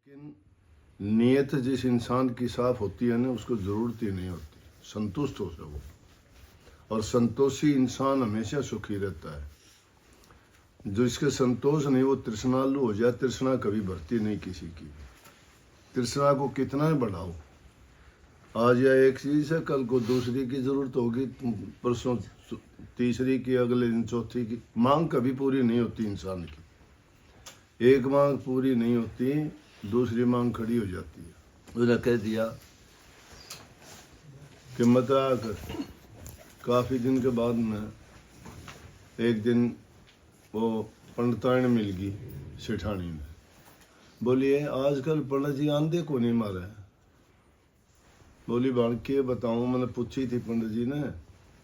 लेकिन नीयत जिस इंसान की साफ होती है ना, उसको ज़रूरत ही नहीं होती, संतुष्ट हो सको। और संतोषी इंसान हमेशा सुखी रहता है। जो इसके संतोष नहीं, वो तृष्णालु हो जाए। तृष्णा कभी भरती नहीं किसी की। तृष्णा को कितना बढ़ाओ, आज या एक चीज़ है, कल को दूसरी की ज़रूरत होगी, परसों तीसरी की, अगले दिन चौथी की। मांग कभी पूरी नहीं होती इंसान की। एक मांग पूरी नहीं होती, दूसरी मांग खड़ी हो जाती है। उसने कह दिया कि मत आकर। काफ़ी दिन के बाद में एक दिन वो पंडिताइन मिल गई सेठानी में। बोलिए आजकल पंडित जी आंधे को नहीं मारे। बोली बाण के बताऊँ, मैंने पूछी थी पंडित जी ने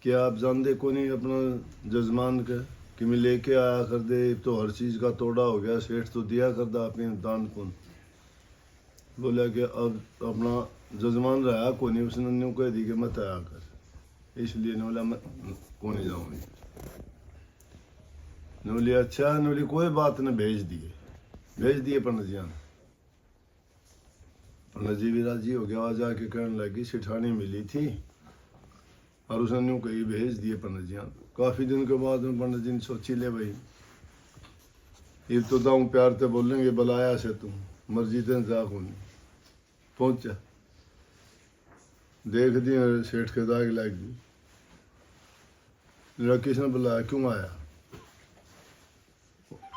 कि आप जानते को नहीं अपना जजमान के कि मैं लेके आया कर दे, तो हर चीज़ का तोड़ा हो गया, सेठ तो दिया कर दा अपने दान कौन। बोला कि अब अपना जजमान रहा को नहीं, उसने न्यू कह दी कि मत आया कर, इसलिए ने बोला मैं को नहीं जाऊँगी। ने बोली अच्छा, ने बोली कोई बात नहीं, भेज दिए पंडित जी ने। पंडित जी भी राजी हो गया। आज आके कहने लगी सेठानी मिली थी और उसने न्यू कही भेज दिए पंडित जी। काफ़ी दिन के बाद में पंडित जी ने सोची ले भाई, ये तो दाऊँ प्यार से बोलेंगे, बुलाया से तुम मर्जी से जा को नहीं। पहुंचा, देख दिया सेठ के दाग लग गई। किसने बुलाया, क्यों आया?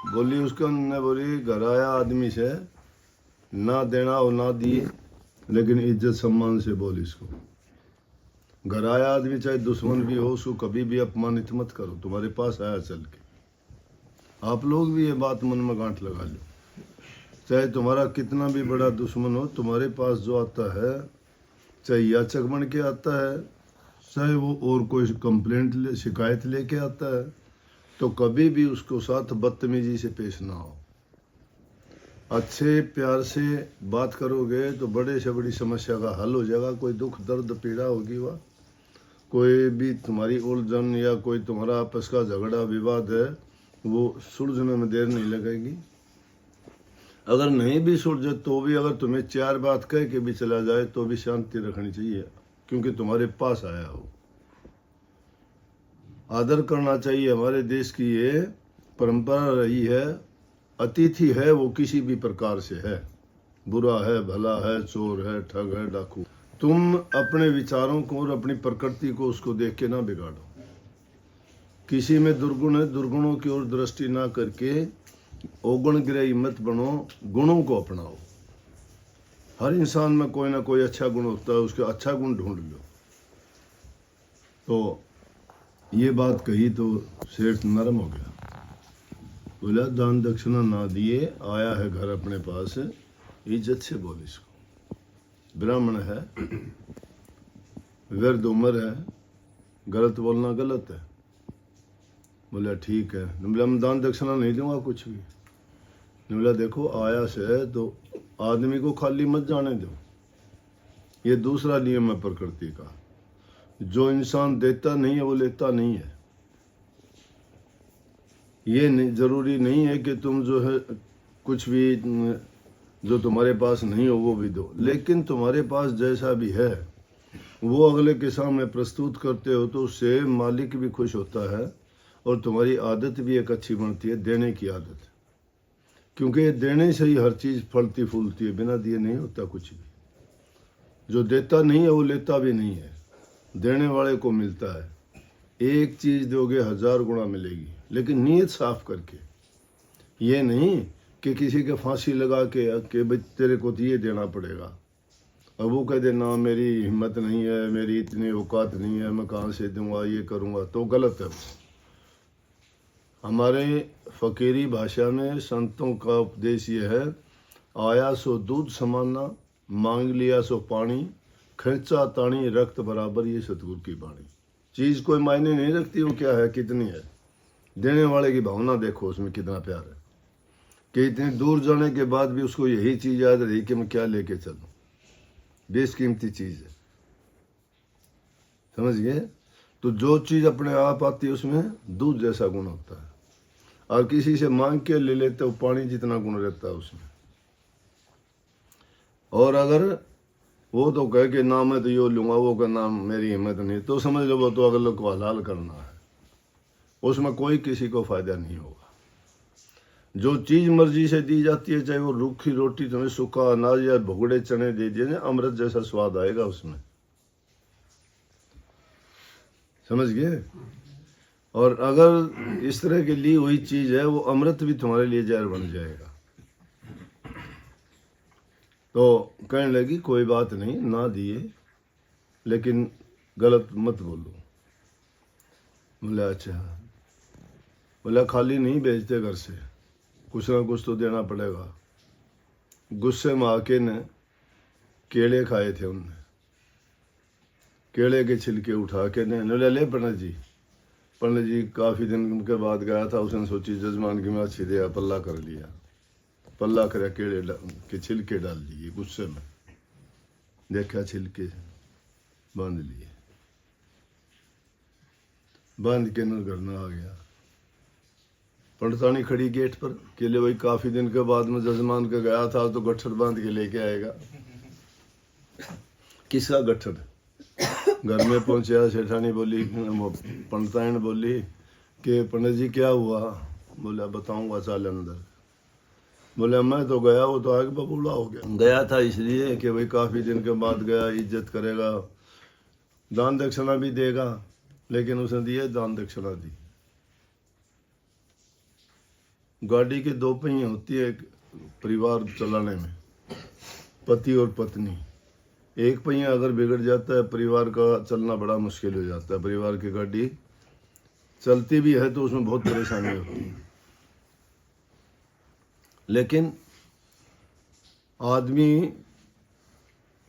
बोली उसको ने बोली घर आया आदमी से ना देना हो ना दिए, लेकिन इज्जत सम्मान से बोल इसको। घर आया आदमी चाहे दुश्मन भी हो, उसको कभी भी अपमानित मत करो। तुम्हारे पास आया चल के, आप लोग भी ये बात मन में गांठ लगा लो। चाहे तुम्हारा कितना भी बड़ा दुश्मन हो, तुम्हारे पास जो आता है, चाहे याचक बन के आता है, चाहे वो और कोई कंप्लेंट शिकायत लेके आता है, तो कभी भी उसको साथ बदतमीजी से पेश ना हो। अच्छे प्यार से बात करोगे तो बड़े से बड़ी समस्या का हल हो जाएगा। कोई दुख दर्द पीड़ा होगी, वह कोई भी तुम्हारी उलझन या कोई तुम्हारा आपस का झगड़ा विवाद है, वो सुलझने में देर नहीं लगेगी। अगर नहीं भी सुलझे तो भी अगर तुम्हें चार बात कह के भी चला जाए तो भी शांति रखनी चाहिए, क्योंकि तुम्हारे पास आया हो। आदर करना चाहिए। हमारे देश की ये परंपरा रही है, अतिथि है वो किसी भी प्रकार से है, बुरा है, भला है, चोर है, ठग है, डाकू। तुम अपने विचारों को और अपनी प्रकृति को उसको देख के ना बिगाड़ो। किसी में दुर्गुण है, दुर्गुणों की ओर दृष्टि ना करके औगुण ग्रही मत बनो, गुणों को अपनाओ। हर इंसान में कोई ना कोई अच्छा गुण होता है, उसके अच्छा गुण ढूंढ लो। तो ये बात कही तो सेठ नरम हो गया। बोला दान दक्षिणा ना दिए, आया है घर अपने पास, इज्जत से बोल इसको। ब्राह्मण है, वृद्ध उम्र है, गलत बोलना गलत है। बोला ठीक है। बोला मैं दान दक्षिणा नहीं दूंगा कुछ भी। बोला देखो आया से तो आदमी को खाली मत जाने दो, ये दूसरा नियम है प्रकृति का। जो इंसान देता नहीं है वो लेता नहीं है। ये नहीं, जरूरी नहीं है कि तुम जो है कुछ भी जो तुम्हारे पास नहीं हो वो भी दो, लेकिन तुम्हारे पास जैसा भी है वो अगले के सामने प्रस्तुत करते हो तो उससे मालिक भी खुश होता है और तुम्हारी आदत भी एक अच्छी बनती है, देने की आदत। क्योंकि देने से ही हर चीज़ फलती फूलती है, बिना दिए नहीं होता कुछ भी। जो देता नहीं है वो लेता भी नहीं है, देने वाले को मिलता है। एक चीज़ दोगे 1000 गुना मिलेगी, लेकिन नीयत साफ करके। ये नहीं कि किसी के फांसी लगा के भाई तेरे को तो ये देना पड़ेगा, अब वो कह देना मेरी हिम्मत नहीं है, मेरी इतनी औकात नहीं है, मैं कहाँ से दूंगा, ये करूँगा, तो गलत है। हमारे फ़कीरी भाषा में संतों का उपदेश ये है, आया सो दूध समाना, मांग लिया सो पानी, खर्चा तानी रक्त बराबर, ये सतगुरु की बाणी। चीज़ कोई मायने नहीं रखती वो क्या है, कितनी है। देने वाले की भावना देखो उसमें कितना प्यार है, कि इतनी दूर जाने के बाद भी उसको यही चीज़ याद रही कि मैं क्या लेके चलूँ। बेशकीमती चीज़ है, समझ गए। तो जो चीज़ अपने आप आती है उसमें दूध जैसा गुण होता है, और किसी से मांग के ले लेते हो पानी जितना गुण रहता है उसमें। और अगर वो तो कहे कि ना मैं तो यो लूँगा, वो का नाम मेरी हिम्मत नहीं, तो समझ लो वो तो अगले को हलाल करना है, उसमें कोई किसी को फायदा नहीं होगा। जो चीज़ मर्जी से दी जाती है, चाहे वो रूखी रोटी तुम्हें सूखा अनाज या भुगड़े चने दे दिए ना, अमृत जैसा स्वाद आएगा उसमें, समझ गए। और अगर इस तरह की ली हुई चीज़ है, वो अमृत भी तुम्हारे लिए जहर बन जाएगा। तो कहने लगी कोई बात नहीं, ना दिए लेकिन गलत मत बोलो। बोला अच्छा। बोला खाली नहीं भेजते घर से, कुछ ना कुछ तो देना पड़ेगा। गुस्से में आके ने केले खाए थे उनने, केले के छिलके उठा के ने ले पंडित जी काफ़ी दिन के बाद गया था, उसने सोची जजमान की मैं अच्छी दे, पल्ला कर लिया, पल्ला कर केले के छिलके डाल दिए, गुस्से में देखा छिलके बांध लिए, बांध के न घर आ गया। पंडितानी खड़ी गेट पर, केले भाई काफ़ी दिन के बाद में जजमान के गया था, तो गट्ठर बांध के लेके आएगा। किसका गट्ठर? घर में पहुंचा, सेठानी बोली, पंडिताइन बोली कि पंडित जी क्या हुआ? बोला बताऊंगा, चाल अंदर। बोले मैं तो गया, वो तो आगे बबूला हो गया था इसलिए कि भाई काफ़ी दिन के बाद गया, इज्जत करेगा, दान दक्षिणा भी देगा, लेकिन उसने दिए दान दक्षिणा दी। गाड़ी के दो पहिए होती है परिवार चलाने में, पति और पत्नी। एक पहिया अगर बिगड़ जाता है, परिवार का चलना बड़ा मुश्किल हो जाता है। परिवार की गाड़ी चलती भी है तो उसमें बहुत परेशानी होती है। लेकिन आदमी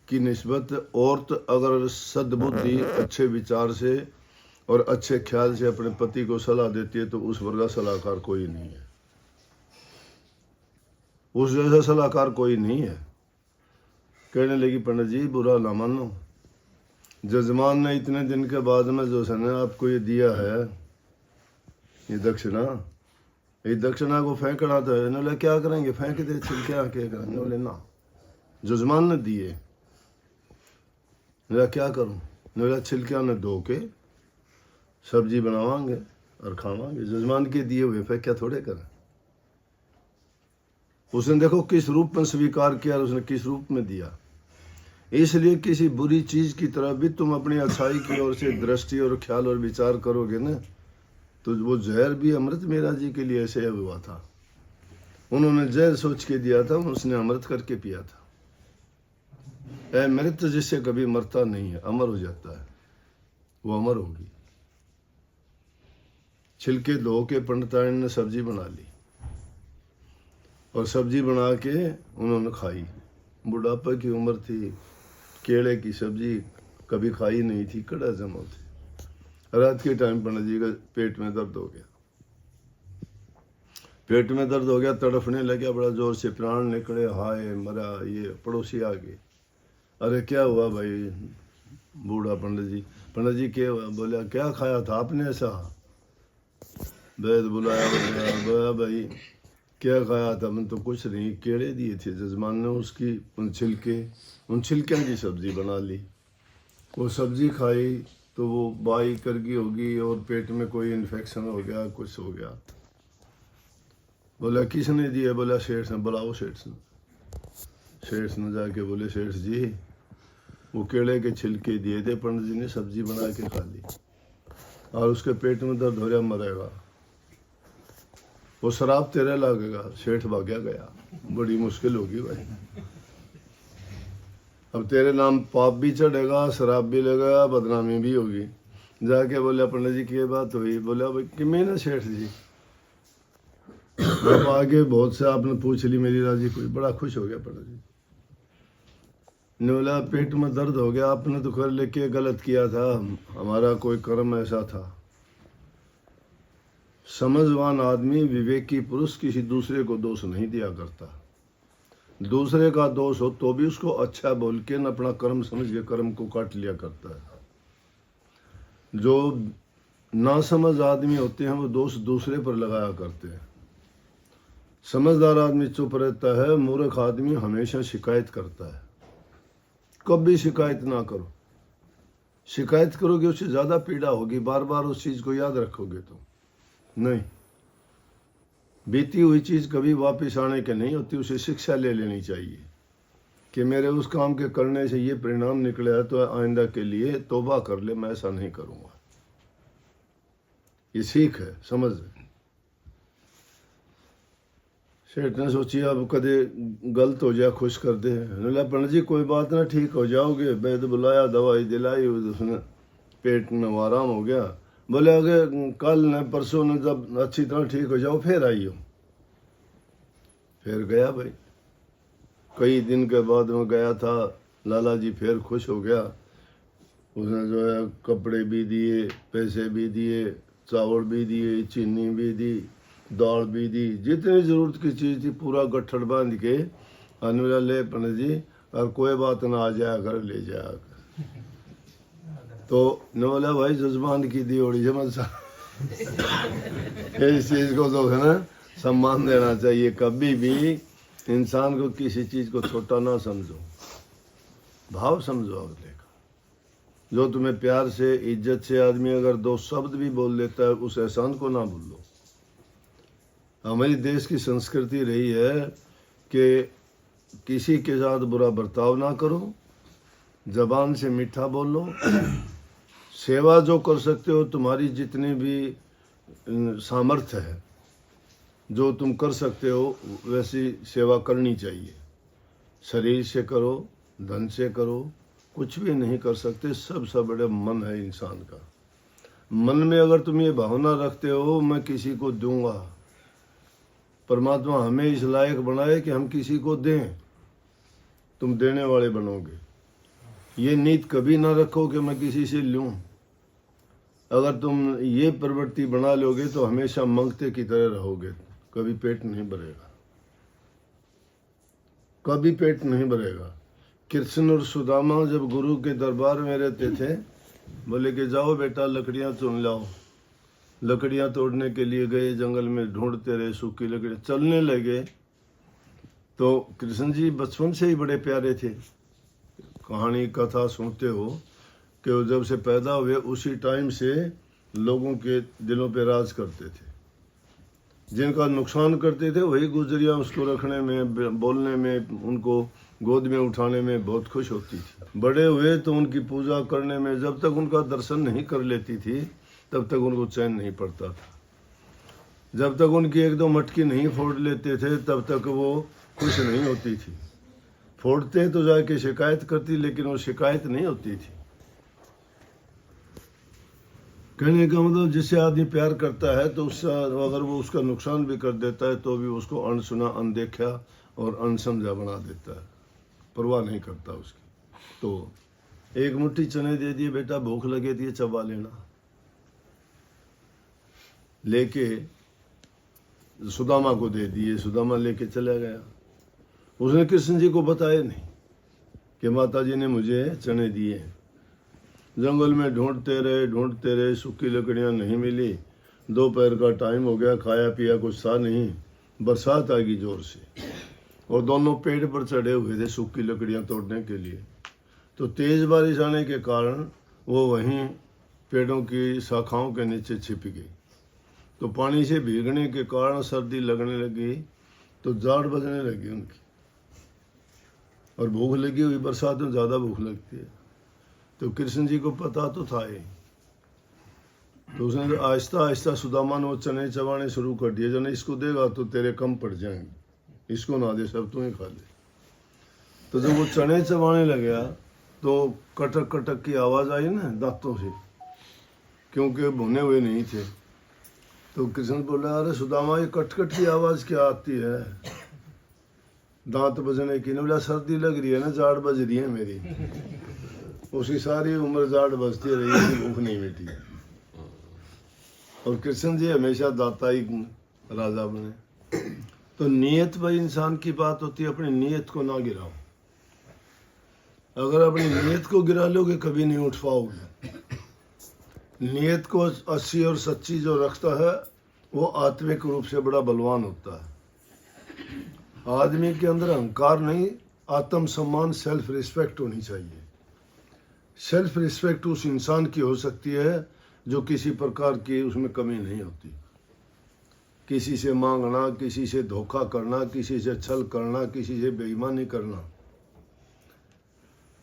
की निस्बत औरत अगर सद्बुद्धि, अच्छे विचार से और अच्छे ख्याल से अपने पति को सलाह देती है, तो उस वर्ग का सलाहकार कोई नहीं है, उस जैसा सलाहकार कोई नहीं है। कहने लगी पंडित जी बुरा ना मानो, जजमान ने इतने दिन के बाद में जो है आपको ये दिया है, ये दक्षिणा, ये दक्षिणा को फेंकना तो है। बोले क्या करेंगे, फेंक दे, छिलके क्या करेंगे? बोले ना, जजमान ने दिए। बोला क्या करूं? बोला छिलकिया ने धो के सब्जी बनावांगे और खावांगे, जजमान के दिए हुए फेंक क्या थोड़े करें। उसने देखो किस रूप में स्वीकार किया, उसने किस रूप में दिया। इसलिए किसी बुरी चीज की तरफ भी तुम अपनी अच्छाई की ओर से दृष्टि और ख्याल और विचार करोगे ना, तो वो जहर भी अमृत मेरा जी के लिए ऐसे हुआ था। उन्होंने जहर सोच के दिया था, उसने अमृत करके पिया था। मृत जिससे कभी मरता नहीं है, अमर हो जाता है, वो अमर होगी। छिलके धो के पंडिताइन ने सब्जी बना ली और सब्जी बना के उन्होंने खाई। बुढ़ापे की उम्र थी, केले की सब्जी कभी खाई नहीं थी, कड़ा जमा थे। रात के टाइम पंडित जी का पेट में दर्द हो गया, पेट में दर्द हो गया, तड़फने लगा बड़ा जोर से, प्राण निकले, हाय मरा। ये पड़ोसी आ गए, अरे क्या हुआ भाई? बूढ़ा पंडित जी क्या हुआ? बोला क्या खाया था आपने ऐसा? वैद बुलाया, बोला भाई क्या खाया था? मैंने तो कुछ नहीं, केले दिए थे जजमान ने, उसकी उन छिलकियों की सब्जी बना ली। वो सब्जी खाई तो वो बाई करगी होगी और पेट में कोई इन्फेक्शन हो गया, कुछ हो गया। बोला किसने दिया? बोला सेठ ने। बुलाओ सेठ ने। सेठ ने जाके बोले सेठ जी वो केले के छिलके दिए थे, पंडित जी ने सब्जी बना के खा ली और उसके पेट में दर्द हो रहा, मरेगा। वो शराब तेरे लगेगा। सेठ भाग्या गया, बड़ी मुश्किल होगी भाई, अब तेरे नाम पाप भी चढ़ेगा, शराब भी लगेगा, बदनामी भी होगी। जाके बोले पंडित जी की बात हुई? बोला भाई कि मैं ना सेठ जी, अब आगे बहुत से आपने पूछ ली, मेरी राजी कोई, बड़ा खुश हो गया पंडित जी ने। बोला पेट में दर्द हो गया, आपने तो कर लेके गलत किया था, हमारा कोई कर्म ऐसा था। समझवान आदमी, विवेकी पुरुष किसी दूसरे को दोष नहीं दिया करता। दूसरे का दोष हो तो भी उसको अच्छा बोल के न अपना कर्म समझ के कर्म को काट लिया करता है। जो नासमझ आदमी होते हैं वो दोष दूसरे पर लगाया करते हैं। समझदार आदमी चुप रहता है, मूर्ख आदमी हमेशा शिकायत करता है। कभी शिकायत ना करो। शिकायत करोगे उससे ज़्यादा पीड़ा होगी, बार बार उस चीज़ को याद रखोगे तो नहीं। बीती हुई चीज़ कभी वापस आने के नहीं होती, उसे शिक्षा ले लेनी चाहिए कि मेरे उस काम के करने से ये परिणाम निकले है, तो आइंदा के लिए तौबा कर ले, मैं ऐसा नहीं करूँगा। ये सीख है, समझ। सेठ ने सोची अब कदे गलत हो जाए खुश कर दे। पंडित जी कोई बात ना, ठीक हो जाओगे। वैद्य बुलाया, दवाई दिलाई, उसने पेट में आराम हो गया। बोले अगर कल न परसों न जब अच्छी तरह ठीक हो जाओ फिर आइयो। फिर गया भाई, कई दिन के बाद में गया था। लाला जी फिर खुश हो गया। उसने जो है कपड़े भी दिए, पैसे भी दिए, चावल भी दिए, चीनी भी दी, दाल भी दी, जितनी जरूरत की चीज़ थी पूरा गट्ठर बांध के अनुला ले पंडित जी, और कोई बात ना आ जाया कर, ले जाया कर। तो न बोला भाई जजमान की दी ओड़ी समझ सा। इस चीज़ को तो है ना सम्मान देना चाहिए। कभी भी इंसान को किसी चीज़ को छोटा ना समझो, भाव समझो अगले का। जो तुम्हें प्यार से इज्जत से आदमी अगर दो शब्द भी बोल लेता है, उस एहसान को ना भूलो। हमारी देश की संस्कृति रही है कि किसी के साथ बुरा बर्ताव ना करो, जबान से मीठा बोलो, सेवा जो कर सकते हो, तुम्हारी जितनी भी सामर्थ्य है, जो तुम कर सकते हो वैसी सेवा करनी चाहिए। शरीर से करो, धन से करो, कुछ भी नहीं कर सकते। सबसे बड़ा मन है इंसान का। मन में अगर तुम ये भावना रखते हो मैं किसी को दूंगा, परमात्मा हमें इस लायक बनाए कि हम किसी को दें, तुम देने वाले बनोगे। ये नीत कभी ना रखो कि मैं किसी से लूं। अगर तुम ये प्रवृत्ति बना लोगे तो हमेशा मांगते की तरह रहोगे, कभी पेट नहीं भरेगा, कभी पेट नहीं भरेगा। कृष्ण और सुदामा जब गुरु के दरबार में रहते थे, बोले कि जाओ बेटा लकड़ियां चुन लाओ। लकड़ियां तोड़ने के लिए गए, जंगल में ढूंढते रहे सूखी लकड़ियां, चलने लगे। तो कृष्ण जी बचपन से ही बड़े प्यारे थे। कहानी कथा सुनते हो कि वो जब से पैदा हुए उसी टाइम से लोगों के दिलों पे राज करते थे। जिनका नुकसान करते थे वही गुजरियाँ उसको रखने में, बोलने में, उनको गोद में उठाने में बहुत खुश होती थी। बड़े हुए तो उनकी पूजा करने में, जब तक उनका दर्शन नहीं कर लेती थी तब तक उनको चैन नहीं पड़ता था। जब तक उनकी एक दो मटकी नहीं फोड़ लेते थे तब तक वो खुश नहीं होती थी। फोड़ते तो जाके शिकायत करती, लेकिन वो शिकायत नहीं होती थी। कहने का मतलब जिससे आदमी प्यार करता है तो उससे अगर वो उसका नुकसान भी कर देता है तो भी उसको अनसुना, अनदेखा और अनसमझा बना देता है, परवाह नहीं करता उसकी। तो एक मुट्ठी चने दे दिए, बेटा भूख लगे थी चबा लेना, लेके सुदामा को दे दिए। सुदामा लेके चला गया। उसने कृष्ण जी को बताया नहीं कि माता जी ने मुझे चने दिए। जंगल में ढूंढते रहे, सूखी लकड़ियां नहीं मिली। दोपहर का टाइम हो गया, खाया पिया कुछ था नहीं। बरसात आ गई जोर से और दोनों पेड़ पर चढ़े हुए थे सूखी लकड़ियां तोड़ने के लिए। तो तेज बारिश आने के कारण वो वहीं पेड़ों की शाखाओं के नीचे छिप गई। तो पानी से भीगने के कारण सर्दी लगने लगी, तो जाड़ बजने लगी उनकी, और भूख लगी हुई, बरसात में ज़्यादा भूख लगती है। तो कृष्ण जी को पता तो था ही, तो उसने आहिस्ता आहिस्ता सुदामा ने वो चने चबाने शुरू कर दिए। जो नहीं इसको देगा तो तेरे कम पड़ जाएंगे, इसको ना दे, सब तू ही खा ले। तो जब वो चने चबाने लगा तो कटक कटक की आवाज़ आई ना दांतों से, क्योंकि भुने हुए नहीं थे। तो कृष्ण बोला, अरे सुदामा ये कटकट की आवाज़ क्या आती है? दांत बजने की। ने बोला सर्दी लग रही है ना, जाड़ बज रही है मेरी। उसकी सारी उम्र जाड़ बजती रही, भूख नहीं मिटी। और कृष्ण जी हमेशा दाता ही राजा बने। तो नीयत भाई इंसान की बात होती है, अपनी नीयत को ना गिराओ। अगर अपनी नीयत को गिरा लोगे कभी नहीं उठ पाओगे। नीयत को अच्छी और सच्ची जो रखता है वो आत्मिक रूप से बड़ा बलवान होता है। आदमी के अंदर अहंकार नहीं, आत्मसम्मान, सेल्फ रिस्पेक्ट होनी चाहिए। सेल्फ रिस्पेक्ट उस इंसान की हो सकती है जो किसी प्रकार की उसमें कमी नहीं होती। किसी से मांगना, किसी से धोखा करना, किसी से छल करना, किसी से बेईमानी करना,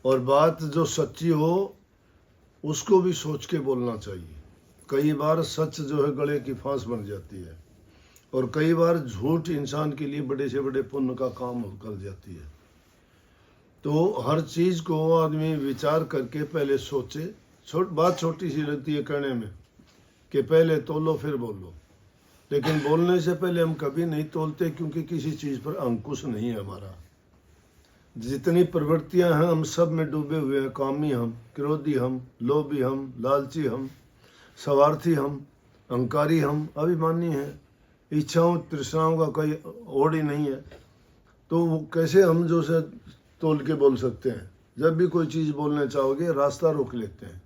और बात जो सच्ची हो उसको भी सोच के बोलना चाहिए। कई बार सच जो है गले की फांस बन जाती है, और कई बार झूठ इंसान के लिए बड़े से बड़े पुण्य का काम कर जाती है। तो हर चीज़ को आदमी विचार करके पहले सोचे। बात छोटी सी लगती है कहने में कि पहले तोलो फिर बोलो, लेकिन बोलने से पहले हम कभी नहीं तोलते, क्योंकि किसी चीज़ पर अंकुश नहीं है हमारा। जितनी प्रवृत्तियां हैं हम सब में डूबे हुए हैं। कामी हम, क्रोधी हम, लोभी हम, लालची हम, स्वार्थी हम, अहंकारी हम, अभिमानी हैं। इच्छाओं तृष्णाओं का कोई ओढ़ ही नहीं है। तो वो कैसे हम जो से तोल के बोल सकते हैं? जब भी कोई चीज़ बोलने चाहोगे रास्ता रोक लेते हैं।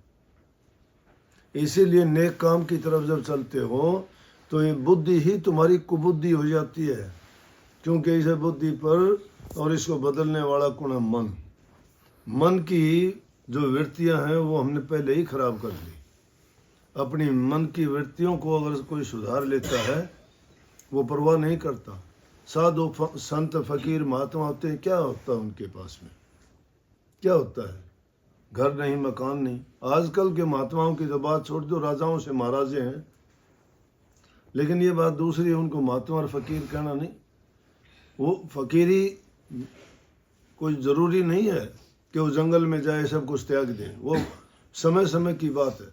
इसीलिए नेक काम की तरफ जब चलते हो तो ये बुद्धि ही तुम्हारी कुबुद्धि हो जाती है, क्योंकि इस बुद्धि पर और इसको बदलने वाला कौन है? मन। मन की जो वृत्तियां हैं वो हमने पहले ही खराब कर ली। अपनी मन की वृत्तियों को अगर कोई सुधार लेता है वो परवाह नहीं करता। साधु संत फकीर महात्मा होते हैं, क्या होता है उनके पास में? क्या होता है? घर नहीं, मकान नहीं। आजकल के महात्माओं की तो बात छोड़ दो, राजाओं से महाराजे हैं। लेकिन ये बात दूसरी है, उनको महात्मा और फकीर कहना नहीं। वो फकीरी कोई ज़रूरी नहीं है कि वो जंगल में जाए सब कुछ त्याग दे। वो समय समय की बात है।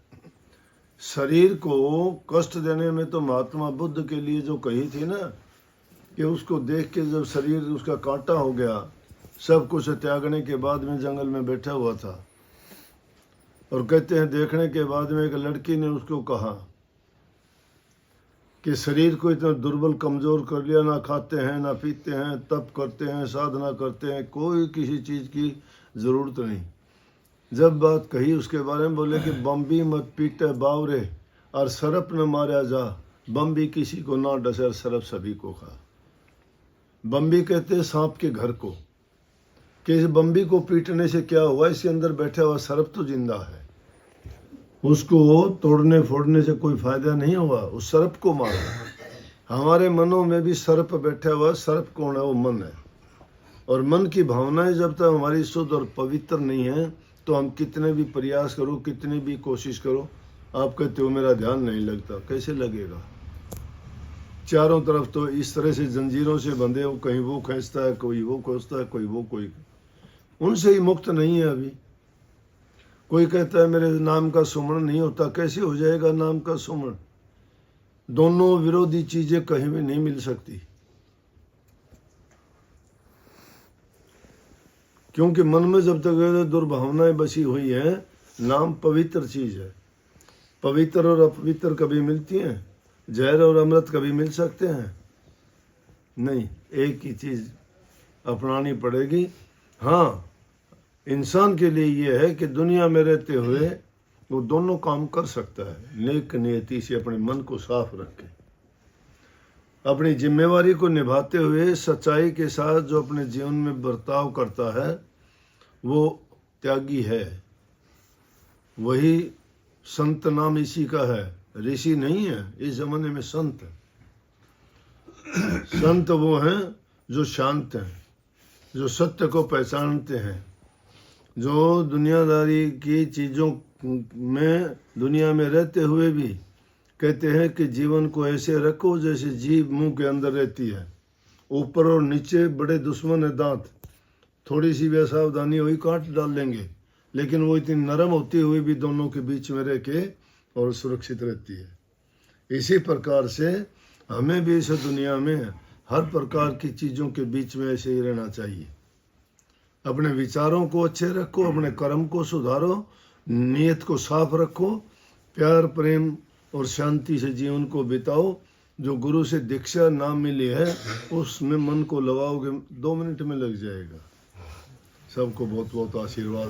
शरीर को कष्ट देने में तो महात्मा बुद्ध के लिए जो कही थी ना, कि उसको देख के जब शरीर उसका कांटा हो गया, सब कुछ त्यागने के बाद में जंगल में बैठा हुआ था, और कहते हैं देखने के बाद में एक लड़की ने उसको कहा कि शरीर को इतना दुर्बल कमज़ोर कर लिया, ना खाते हैं ना पीते हैं, तप करते हैं, साधना करते हैं, कोई किसी चीज़ की ज़रूरत नहीं। जब बात कही उसके बारे में बोले कि बम्बी मत पीटे बावरे और सरप न मारा जा, बम्बी किसी को ना डसे और सरप सभी को खा। बम्बी कहते हैं सांप के घर को, कि इस बम्बी को पीटने से क्या हुआ? इसके अंदर बैठा हुआ सरप तो जिंदा है, उसको तोड़ने फोड़ने से कोई फायदा नहीं हुआ, उस सर्प को मारा। हमारे मनों में भी सर्प बैठा हुआ। सर्प कौन है? वो मन है। और मन की भावनाएं जब तक हमारी शुद्ध और पवित्र नहीं है तो हम कितने भी प्रयास करो, कितनी भी कोशिश करो, आप कहते हो मेरा ध्यान नहीं लगता। कैसे लगेगा? चारों तरफ तो इस तरह से जंजीरों से बंधे हो, कहीं वो खींचता है, कोई वो खींचता है, कोई वो, कोई उनसे ही मुक्त नहीं है अभी। कोई कहता है मेरे नाम का सुमरण नहीं होता। कैसे हो जाएगा नाम का सुमरण? दोनों विरोधी चीजें कहीं भी नहीं मिल सकती, क्योंकि मन में जब तक दुर्भावनाएं बसी हुई है। नाम पवित्र चीज है। पवित्र और अपवित्र कभी मिलती हैं? जहर और अमृत कभी मिल सकते हैं? नहीं, एक ही चीज अपनानी पड़ेगी। हाँ, इंसान के लिए यह है कि दुनिया में रहते हुए वो दोनों काम कर सकता है। नेक नियति से अपने मन को साफ रखे, अपनी जिम्मेवारी को निभाते हुए सच्चाई के साथ जो अपने जीवन में बर्ताव करता है वो त्यागी है। वही संत नाम इसी का है। ऋषि नहीं है इस जमाने में, संत है। संत वो हैं जो शांत हैं, जो सत्य को पहचानते हैं, जो दुनियादारी की चीज़ों में दुनिया में रहते हुए भी कहते हैं कि जीवन को ऐसे रखो जैसे जीभ मुंह के अंदर रहती है। ऊपर और नीचे बड़े दुश्मन है दांत, थोड़ी सी भी असावधानी हुई काट डाल लेंगे, लेकिन वो इतनी नरम होती हुई भी दोनों के बीच में रह के और सुरक्षित रहती है। इसी प्रकार से हमें भी इस दुनिया में हर प्रकार की चीज़ों के बीच में ऐसे ही रहना चाहिए। अपने विचारों को अच्छे रखो, अपने कर्म को सुधारो, नीयत को साफ रखो, प्यार प्रेम और शांति से जीवन को बिताओ। जो गुरु से दीक्षा ना मिली है उसमें मन को लगाओगे 2 मिनट में लग जाएगा। सबको बहुत बहुत आशीर्वाद।